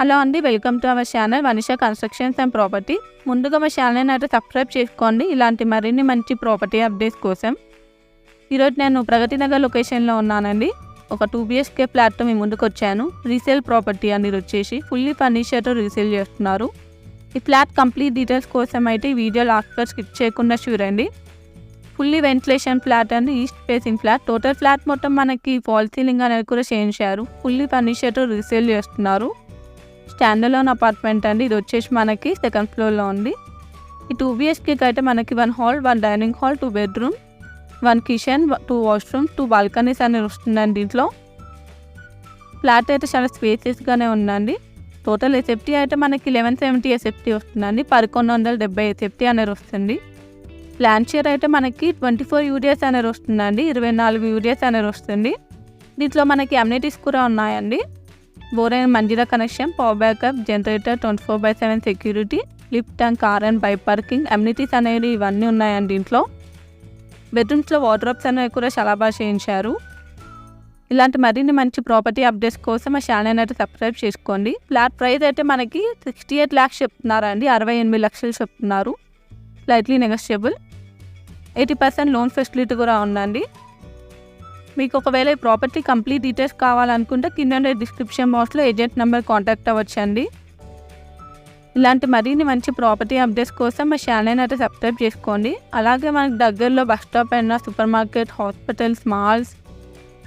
Hello అండి, welcome to our channel Vanisha constructions and property. ముందుగా మా ఛానల్ని అయితే సబ్స్క్రైబ్ చేసుకోండి ఇలాంటి మరిన్ని మంచి ప్రాపర్టీ అప్డేట్స్ కోసం. ఈరోజు నేను ప్రగతి నగర్ లొకేషన్లో ఉన్నానండి. ఒక 2 BHK ఫ్లాట్తో మీ ముందుకు వచ్చాను. రీసేల్ ప్రాపర్టీ అని వచ్చేసి ఫుల్లీ ఫర్నిచర్తో రీసేల్ చేస్తున్నారు. ఈ ఫ్లాట్ కంప్లీట్ డీటెయిల్స్ కోసం అయితే ఈ వీడియో లాస్ట్ స్కిప్ చేయకుండా చూడండి. ఫుల్లీ వెంటిలేషన్ ఫ్లాట్ అండి, east facing flat. Total flat మొత్తం మనకి ఫాల్ సీలింగ్ అనేది కూడా చేయించారు. ఫుల్లీ ఫర్నిచర్తో రీసేల్ చేస్తున్నారు. స్టాండర్లోన్ అపార్ట్మెంట్ అండి. ఇది వచ్చేసి మనకి సెకండ్ ఫ్లోర్లో ఉంది. ఈ 2 BHKకి అయితే మనకి 1 hall, 1 dining hall, 2 bedroom, 1 kitchen, 2 washroom, 2 balconies అనేది వస్తుందండి. దీంట్లో ఫ్లాట్ అయితే చాలా స్పేసియస్గానే ఉందండి. టోటల్ ఎస్ఎఫ్టీ అయితే మనకి 1170 ఎస్ఎఫ్టీ వస్తుందండి. 1170 ఎస్ఎఫ్టీ అనేది వస్తుంది. ప్లాన్ షేర్ అయితే మనకి 24 UDS అనేది వస్తుందండి. 24 UDS అనేది వస్తుంది. దీంట్లో మనకి అమ్యూనిటీస్ కూడా ఉన్నాయండి. Bore and Manjira connection, power backup, generator, 24/7 security, lift and car and bike parking, amenities అనేవి ఇవన్నీ ఉన్నాయండి. దీంట్లో బెడ్రూమ్స్లో వార్డ్రోబ్స్ అనేవి కూడా చాలా బాగా చేయించారు. ఇలాంటి మరిన్ని మంచి ప్రాపర్టీ అప్డేట్స్ కోసం మా ఛానల్ అయితే సబ్స్క్రైబ్ చేసుకోండి. ఫ్లాట్ ప్రైస్ అయితే మనకి 68 lakhs చెప్తున్నారండి. 68 లక్షలు చెప్తున్నారు. Slightly negotiable. 80% లోన్ ఫెసిలిటీ కూడా ఉందండి. మీకు ఒకవేళ ఈ ప్రాపర్టీ కంప్లీట్ డీటెయిల్స్ కావాలనుకుంటే కింద డిస్క్రిప్షన్ బాక్స్లో ఏజెంట్ నెంబర్ కాంటాక్ట్ అవ్వచ్చండి. ఇలాంటి మరిన్ని మంచి ప్రాపర్టీ అప్డేట్స్ కోసం మా ఛానల్ అయితే సబ్స్క్రైబ్ చేసుకోండి. అలాగే మనకు దగ్గరలో బస్ స్టాప్ అయినా సూపర్ మార్కెట్, హాస్పిటల్స్, మాల్స్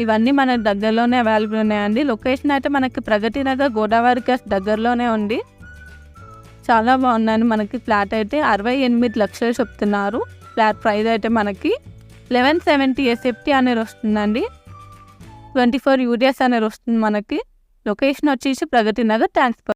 ఇవన్నీ మన దగ్గరలోనే అవైలబుల్ ఉన్నాయండి. లొకేషన్ అయితే మనకి ప్రగతి నగర్ గోదావరి క్రాస్ దగ్గరలోనే ఉంది. చాలా బాగుందండి. మనకి ఫ్లాట్ అయితే 68 లక్షలు చెప్తున్నారు. ఫ్లాట్ ప్రైస్ అయితే మనకి 1170 ఎస్ఎఫ్టీ అనేది వస్తుందండి. 24 UDS అనేది వస్తుంది మనకి. లొకేషన్ వచ్చేసి ప్రగతి నగర్. థ్యాంక్స్.